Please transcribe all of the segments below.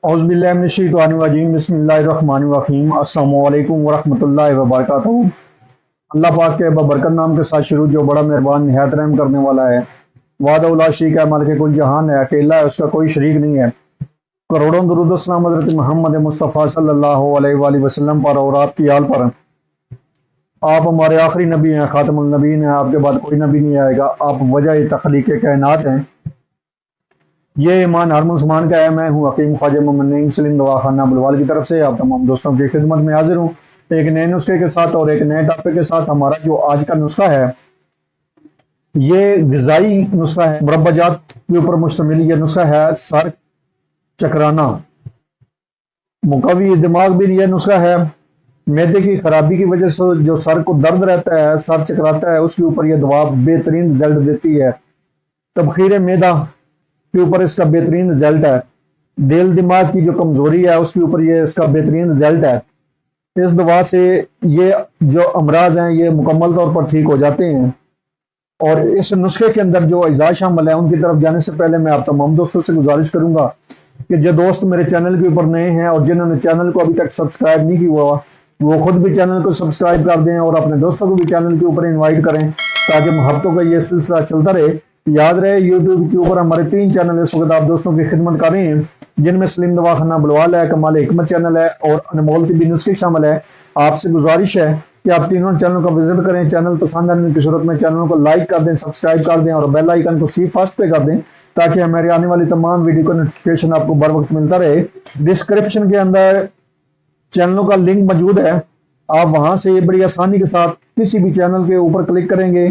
औज़ुबिल्लाहि बिस्मिल्लाहिर्रहमानिर्रहीम अस्सलामु अलैकुम वरहमतुल्लाहि वबरकातुहू। अल्लाह पाक के बबरकत नाम के साथ शुरू, जो बड़ा मेहरबान निहायत रहम करने वाला है। वादा उला शरीक है, मालिक कुल जहान है, अकेला है, उसका कोई शरीक नहीं है। करोड़ों दुरूद सलाम हज़रत मोहम्मद मुस्तफ़ा सल्लल्लाहु अलैहि वसल्लम पर और आपकी आल पर। आप हमारे आखिरी नबी हैं, खातमुल नबीन हैं, आपके बाद कोई नबी नहीं आएगा। आप वजह तख्लीक कायनात हैं। ये ईमान हर मुसलमान का है। मैं हूँ हकीम ख्वाजा मोहम्मद नईम सलीम दवाखाना बुलवाल की तरफ से आप तमाम दोस्तों की खिदमत में हाजिर हूँ, एक नए नुस्खे के साथ और एक नए टॉपिक के साथ। हमारा जो आज का नुस्खा है, ये ग़िज़ाई नुस्खा है, मुरब्बाजात के ऊपर मुश्तमिल ये नुस्खा है। सर चकराना, मुकव्वी दिमाग भी ये नुस्खा है। मैदे की खराबी की वजह से जो सर को दर्द रहता है, सर चकराता है, उसके ऊपर यह दवा बेहतरीन रिजल्ट देती है। तबखीर मैदा के ऊपर इसका बेहतरीन रिजल्ट है। दिल दिमाग की जो कमजोरी है, उसके ऊपर ये इसका बेहतरीन रिजल्ट है। इस दवा से ये जो अमराज हैं, ये मुकम्मल तौर पर ठीक हो जाते हैं। और इस नुस्खे के अंदर जो अज़ा शामिल है, उनकी तरफ जाने से पहले मैं आप तमाम दोस्तों से गुजारिश करूंगा कि जो दोस्त मेरे चैनल के ऊपर नए हैं और जिन्होंने चैनल को अभी तक सब्सक्राइब नहीं किया हुआ, वो खुद भी चैनल को सब्सक्राइब कर दें और अपने दोस्तों को भी चैनल के ऊपर इन्वाइट करें, ताकि मोहब्बतों का ये सिलसिला चलता रहे। याद रहे, यूट्यूब के ऊपर हमारे 3 चैनल इस वक्त आप दोस्तों की खिदमत कर रहे हैं, जिनमें सलीम दवाखाना बुलवाल है, कमाल हिकमत चैनल है और अनमोल तिब्बी नुस्खे शामिल है। आपसे गुजारिश है कि आप तीनों चैनलों का विजिट करें। चैनल पसंद आने की सूरत में चैनल को लाइक कर दें, सब्सक्राइब कर दें और बेल आइकन को सी फास्ट पे कर दें, ताकि हमारी आने वाली तमाम वीडियो का नोटिफिकेशन आपको बर वक्त मिलता रहे। डिस्क्रिप्शन के अंदर चैनलों का लिंक मौजूद है, आप वहां से बड़ी आसानी के साथ किसी भी चैनल के ऊपर क्लिक करेंगे,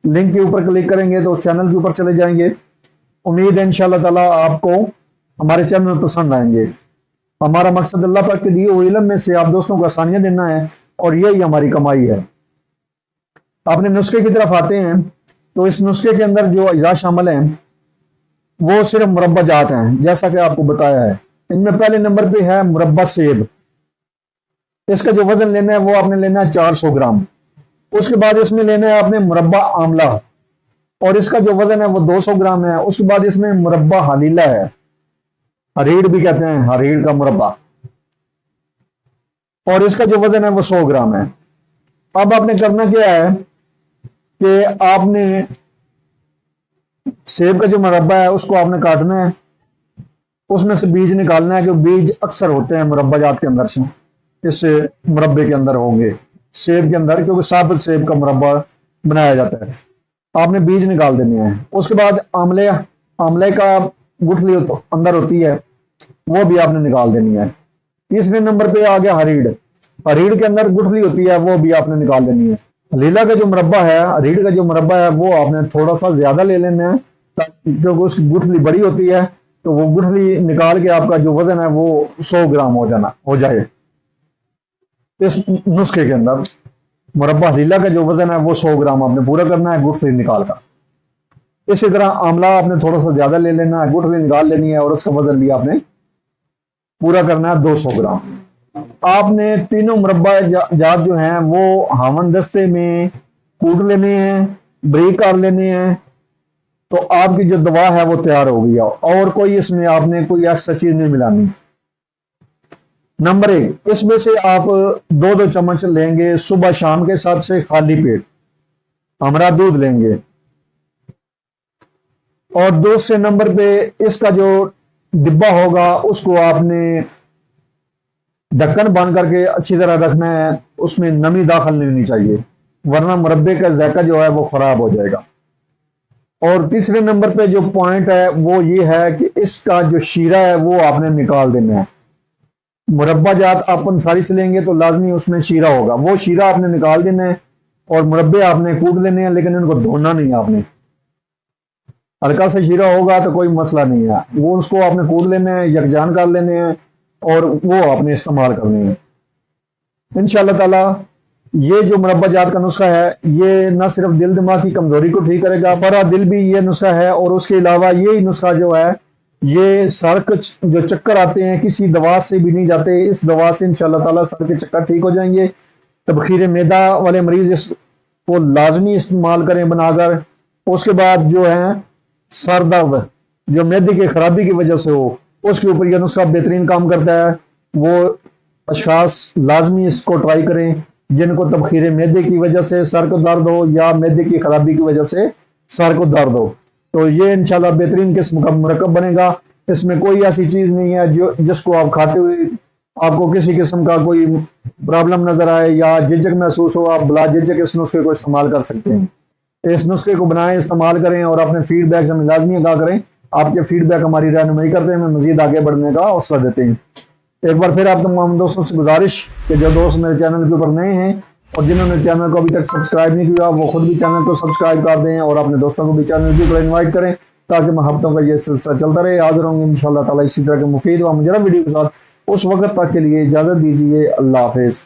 लिंक के ऊपर क्लिक करेंगे तो उस चैनल के ऊपर चले जाएंगे। उम्मीद है इंशाअल्लाह ताला आपको हमारे चैनल पसंद आएंगे। हमारा मकसद अल्लाह पाक के दिए हुए इल्म में से आप दोस्तों को आसानियां देना है और यही हमारी कमाई है। अपने नुस्खे की तरफ आते हैं, तो इस नुस्खे के अंदर जो अज़ा शामिल हैं वो सिर्फ मुरब्बाजात हैं, जैसा कि आपको बताया है। इनमें पहले नंबर पे है मुरब्बा सेब। इसका जो वजन लेना है वो आपने लेना है 400 ग्राम। उसके बाद इसमें लेना है आपने मुरब्बा आमला, और इसका जो वजन है वो 200 ग्राम है। उसके बाद इसमें मुरब्बा हलीला है, हरीड़ भी कहते हैं, हरीड़ का मुरब्बा, और इसका जो वजन है वो 100 ग्राम है। अब आपने करना क्या है कि आपने सेब का जो मुरब्बा है उसको आपने काटना है, उसमें से बीज निकालना है, कि बीज अक्सर होते हैं मुरब्बाजात के अंदर से, इस मुरब्बे के अंदर होंगे सेब के अंदर, क्योंकि साबुत सेब का मुरब्बा बनाया जाता है। आपने बीज निकाल देने हैं। उसके बाद आमले का गुठली अंदर होती है, वो भी आपने निकाल देनी है। तीसरे नंबर पे आ गया हरीड़। हरीड़ के अंदर गुठली होती है, वो भी आपने निकाल देनी है। लीला का जो मुरब्बा है, हरीड़ का जो मुरब्बा है, वो आपने थोड़ा सा ज्यादा ले लेना है, क्योंकि उसकी गुठली बड़ी होती है, तो वो गुठली निकाल के आपका जो वजन है वो 100 ग्राम हो जाए। इस नुस्खे के अंदर मुरब्बा हलीला का जो वजन है वो 100 ग्राम आपने पूरा करना है, गुठली निकाल कर। इसी तरह आमला आपने थोड़ा सा ज्यादा ले लेना है, गुठली निकाल लेनी है, और उसका वजन भी आपने पूरा करना है 200 ग्राम। आपने तीनों मुरब्बा जात जो हैं वो हावन दस्ते में कूट लेने हैं, ब्रेक कर लेने हैं, तो आपकी जो दवा है वो तैयार हो गई। और कोई इसमें आपने कोई एक्स्ट्रा चीज नहीं मिलानी। नंबर 1, इसमें से आप 2-2 चम्मच लेंगे सुबह शाम के हिसाब से, खाली पेट हमारा दूध लेंगे। और दूसरे नंबर पे इसका जो डिब्बा होगा उसको आपने ढक्कन बांध करके अच्छी तरह रखना है, उसमें नमी दाखिल नहीं होनी चाहिए, वरना मुरब्बे का जायका जो है वो खराब हो जाएगा। और तीसरे नंबर पे जो पॉइंट है वो ये है कि इसका जो शीरा है वो आपने निकाल देना है। मुरब्बा जात आप अंसारी से लेंगे तो लाजमी उसमें शीरा होगा, वो शीरा आपने निकाल देना है। और मुरब्बे आपने कूट लेने हैं, लेकिन इनको धोना नहीं है आपने। हल्का सा शीरा होगा तो कोई मसला नहीं है, वो उसको आपने कूट लेना है, यकजान कर लेने हैं, और वो आपने इस्तेमाल करने हैं। इंशाअल्लाह ताला ये जो मुरब्बा जात का नुस्खा है, ये न सिर्फ दिल दिमाग की कमजोरी को ठीक करेगा, फरा दिल भी ये नुस्खा है, और उसके अलावा ये नुस्खा जो है, ये सर के जो चक्कर आते हैं किसी दवा से भी नहीं जाते, इस दवा से इंशाअल्लाह ताला सर के चक्कर ठीक हो जाएंगे। तबखीर मैदा वाले मरीज इसको लाजमी इस्तेमाल करें बनाकर। उसके बाद जो है सर दर्द जो मैदे की खराबी की वजह से हो, اس کے اوپر یہ نسخہ بہترین کام کرتا ہے۔ وہ اشخاص لازمی اس کو ٹرائی کریں جن کو تبخیر معدے کی وجہ سے سر کو درد ہو یا معدے کی خرابی کی وجہ سے سر کو درد ہو، تو یہ انشاءاللہ بہترین قسم کا مرکب بنے گا۔ اس میں کوئی ایسی چیز نہیں ہے جس کو آپ کھاتے ہوئے آپ کو کسی قسم کا کوئی پرابلم نظر آئے یا جھجک محسوس ہو، آپ بلا جھجک اس نسخے کو استعمال کر سکتے ہیں۔ اس نسخے کو بنائیں، استعمال کریں اور اپنے فیڈ بیک ہمیں لازمی آگاہ کریں۔ آپ کے فیڈ بیک ہماری رہنمائی کرتے ہیں، ہمیں مزید آگے بڑھنے کا حوصلہ دیتے ہیں۔ ایک بار پھر آپ تمام دوستوں سے گزارش کہ جو دوست میرے چینل کے اوپر نئے ہیں اور جنہوں نے چینل کو ابھی تک سبسکرائب نہیں کیا، وہ خود بھی چینل کو سبسکرائب کر دیں اور اپنے دوستوں کو بھی چینل کے اوپر انوائٹ کریں تاکہ ہفتوں کا یہ سلسلہ چلتا رہے۔ حاضر ہوں گے انشاءاللہ تعالی اسی طرح کے مفید و مجرب ویڈیو کے ساتھ۔ اس وقت تک کے لیے اجازت دیجیے، اللہ حافظ۔